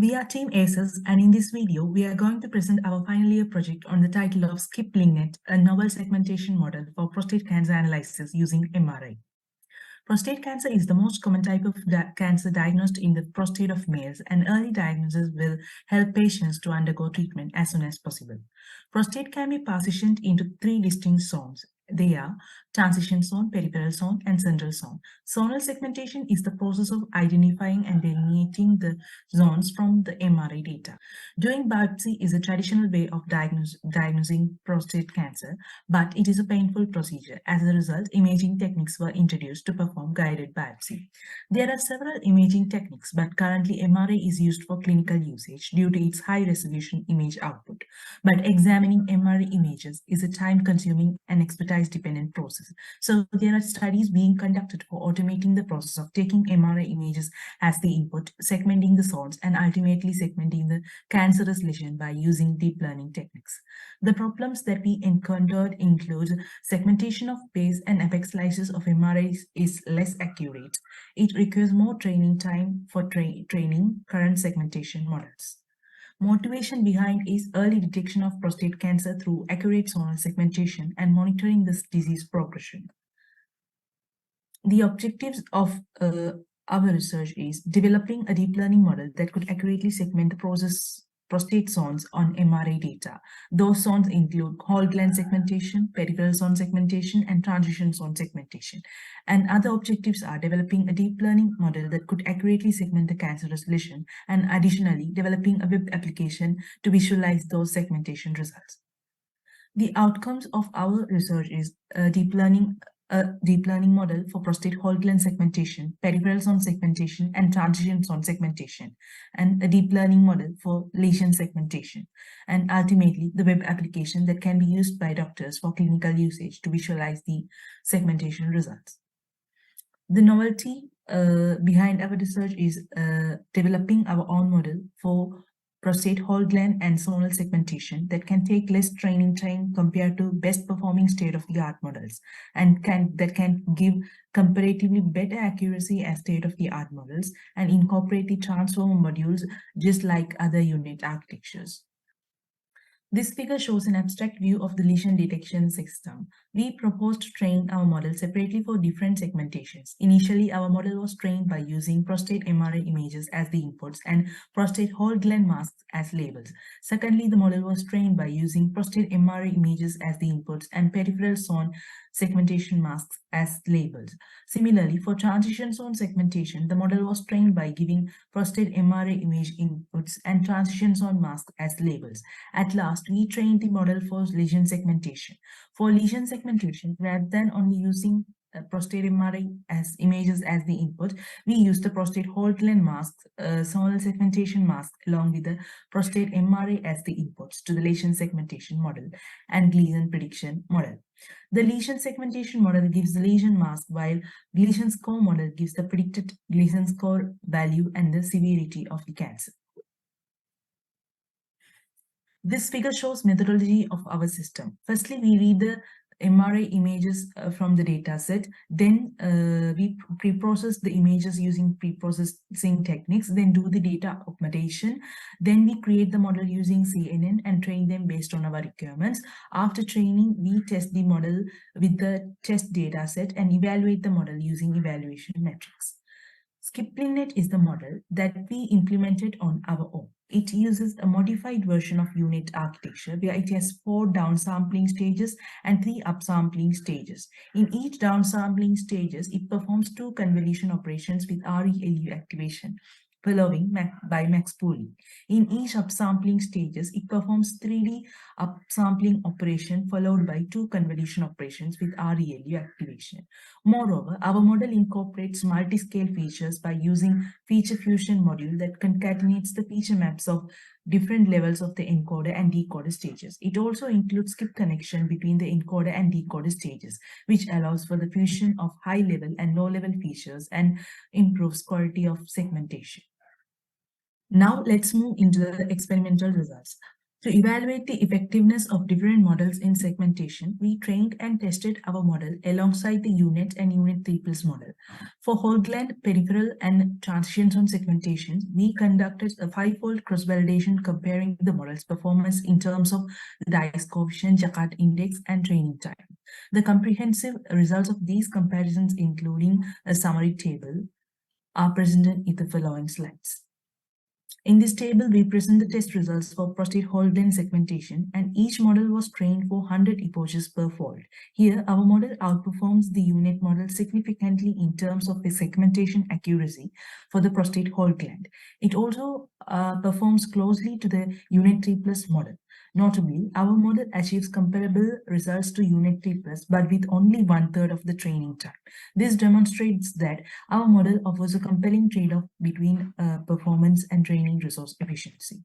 We are Team ACES, and in this video, we are going to present our final year project on the title of SkipLinkNet, a novel segmentation model for prostate cancer analysis using MRI. Prostate cancer is the most common type of cancer diagnosed in the prostate of males, and early diagnosis will help patients to undergo treatment as soon as possible. Prostate can be partitioned into three distinct zones. They are transition zone, peripheral zone, and central zone. Zonal segmentation is the process of identifying and delineating the zones from the MRI data. Doing biopsy is a traditional way of diagnosing prostate cancer, but it is a painful procedure. As a result, imaging techniques were introduced to perform guided biopsy. There are several imaging techniques, but currently MRI is used for clinical usage due to its high resolution image output. But examining MRI images is a time-consuming and expertise-dependent process. So there are studies being conducted for automating the process of taking MRI images as the input, segmenting the zones, and ultimately segmenting the cancerous lesion by using deep learning techniques. The problems that we encountered include segmentation of base and apex slices of MRI is less accurate. It requires more training time for training current segmentation models. Motivation behind is early detection of prostate cancer through accurate zonal segmentation and monitoring this disease progression. The objectives of our research is developing a deep learning model that could accurately segment the prostate zones on MRI data. Those zones include whole gland segmentation, peripheral zone segmentation, and transition zone segmentation. And other objectives are developing a deep learning model that could accurately segment the cancerous lesion, and additionally, developing a web application to visualize those segmentation results. The outcomes of our research is a deep learning model for prostate whole gland segmentation, peripheral zone segmentation, and transition zone segmentation, and a deep learning model for lesion segmentation, and ultimately the web application that can be used by doctors for clinical usage to visualize the segmentation results. The novelty behind our research is developing our own model for prostate whole gland and zonal segmentation that can take less training time compared to best performing state-of-the-art models, and that can give comparatively better accuracy as state-of-the-art models and incorporate the transformer modules just like other unit architectures. This figure shows an abstract view of the lesion detection system. We proposed to train our model separately for different segmentations. Initially, our model was trained by using prostate MRI images as the inputs and prostate whole gland masks as labels. Secondly, the model was trained by using prostate MRI images as the inputs and peripheral zone segmentation masks as labels. Similarly, for transition zone segmentation, the model was trained by giving prostate MRI image inputs and transition zone masks as labels. At last, we trained the model for lesion segmentation. For lesion segmentation, rather than only using prostate MRI as images as the input, we use the prostate whole gland masks, zonal segmentation mask, along with the prostate MRI as the inputs to the lesion segmentation model and lesion prediction model. The lesion segmentation model gives the lesion mask, while lesion score model gives the predicted lesion score value and the severity of the cancer. This figure shows methodology of our system. Firstly, we read the MRI images from the data set. Then we pre-process the images using pre-processing techniques, then do the data augmentation. Then we create the model using CNN and train them based on our requirements. After training, we test the model with the test data set and evaluate the model using evaluation metrics. SkipLinkNet is the model that we implemented on our own. It uses a modified version of unit architecture where it has 4 downsampling stages and 3 upsampling stages. In each downsampling stages, it performs 2 convolution operations with ReLU activation, following by max pooling. In each upsampling stages, it performs 3D upsampling operation followed by 2 convolution operations with ReLU activation. Moreover, our model incorporates multi-scale features by using feature fusion module that concatenates the feature maps of different levels of the encoder and decoder stages. It also includes skip connection between the encoder and decoder stages, which allows for the fusion of high-level and low-level features and improves quality of segmentation. Now let's move into the experimental results. To evaluate the effectiveness of different models in segmentation, we trained and tested our model alongside the UNet and UNet 3 plus model. For whole gland, peripheral, and transition zone segmentation, we conducted a 5-fold cross-validation comparing the model's performance in terms of the dice coefficient, Jaccard index, and training time. The comprehensive results of these comparisons, including a summary table, are presented in the following slides. In this table, we present the test results for prostate whole gland segmentation, and each model was trained for 100 epochs per fold. Here, our model outperforms the UNet model significantly in terms of the segmentation accuracy for the prostate whole gland. It also performs closely to the UNet 3 plus model. Notably, our model achieves comparable results to UNet 3 plus, but with only 1/3 of the training time. This demonstrates that our model offers a compelling trade-off between performance and training resource efficiency.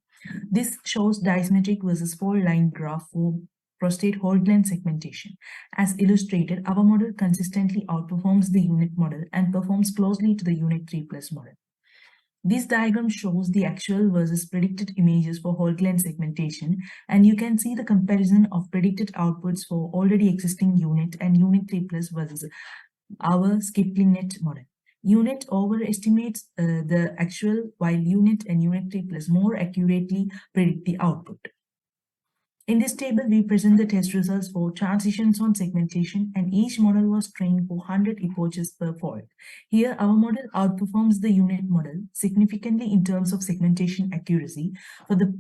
This shows dismetric versus fold-line graph for prostate whole gland segmentation. As illustrated, our model consistently outperforms the UNet model and performs closely to the UNet 3 plus model. This diagram shows the actual versus predicted images for whole gland segmentation, and you can see the comparison of predicted outputs for already existing UNet and UNet 3 plus versus our SkipLinkNet model. UNet overestimates the actual, while UNet and UNet 3 plus more accurately predict the output. In this table, we present the test results for transition zone segmentation, and each model was trained for 100 epochs per fold. Here, our model outperforms the UNet model significantly in terms of segmentation accuracy for the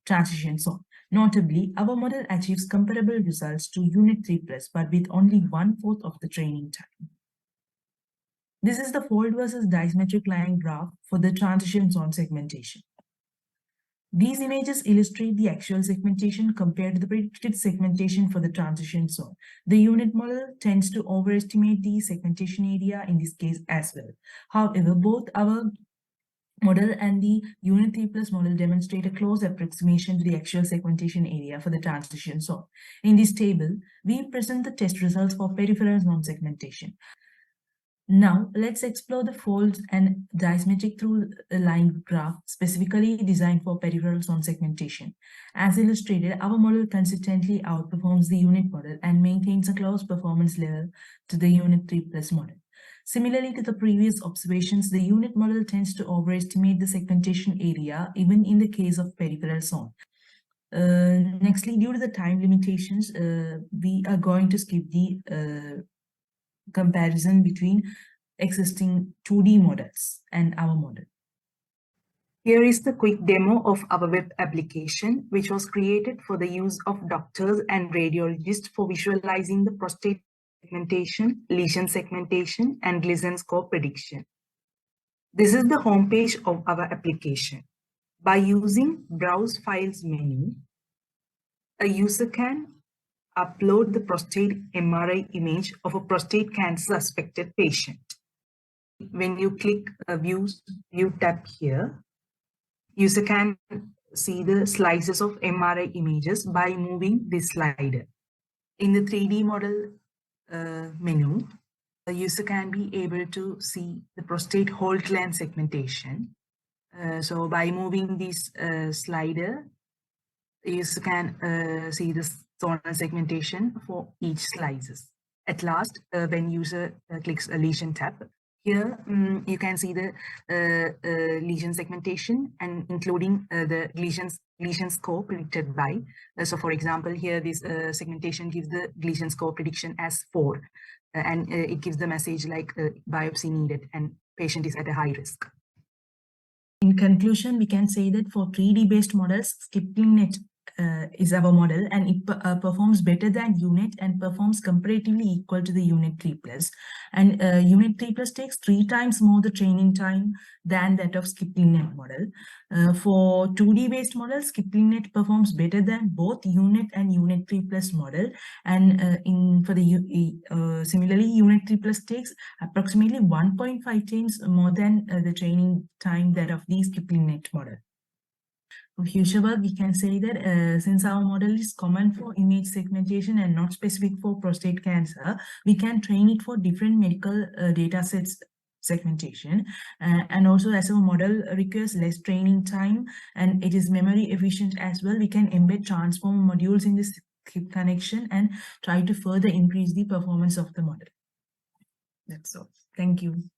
transition zone. Notably, our model achieves comparable results to UNet 3 plus, but with only 1/4 of the training time. This is the fold versus dismetric line graph for the transition zone segmentation. These images illustrate the actual segmentation compared to the predicted segmentation for the transition zone. The UNet model tends to overestimate the segmentation area in this case as well. However, both our model and the UNet 3 plus model demonstrate a close approximation to the actual segmentation area for the transition zone. In this table, we present the test results for peripheral zone segmentation. Now, let's explore the folds and dismetric through a line graph specifically designed for peripheral zone segmentation. As illustrated, our model consistently outperforms the UNet model and maintains a close performance level to the UNet 3 plus model. Similarly to the previous observations, the UNet model tends to overestimate the segmentation area even in the case of peripheral zone. Nextly, due to the time limitations, we are going to skip the comparison between existing 2D models and our model. Here is the quick demo of our web application, which was created for the use of doctors and radiologists for visualizing the prostate segmentation, lesion segmentation, and Gleason score prediction. This is the homepage of our application. By using Browse Files menu, a user can upload the prostate MRI image of a prostate cancer suspected patient. When you click View tab here, user can see the slices of MRI images by moving this slider. In the 3D model menu, the user can be able to see the prostate whole gland segmentation. So by moving this slider, the user can see the zonal segmentation for each slices. At last, when user clicks a lesion tab, here you can see the lesion segmentation and including the lesion score predicted by. So for example, here this segmentation gives the lesion score prediction as 4 and it gives the message like biopsy needed and patient is at a high risk. In conclusion, we can say that for 3D based models, SkipLinkNet is our model, and it performs better than UNet and performs comparatively equal to the UNet 3 plus. And UNet 3 plus takes 3 times more the training time than that of SkipLinkNet model. For 2D based models, SkipLinkNet performs better than both UNet and UNet 3 plus model. And similarly, UNet 3 plus takes approximately 1.5 times more than the training time that of the SkipLinkNet model. For future work, we can say that since our model is common for image segmentation and not specific for prostate cancer, we can train it for different medical data sets segmentation, and also as our model requires less training time and it is memory efficient as well, we can embed transform modules in this skip connection and try to further increase the performance of the model. That's all. Thank you.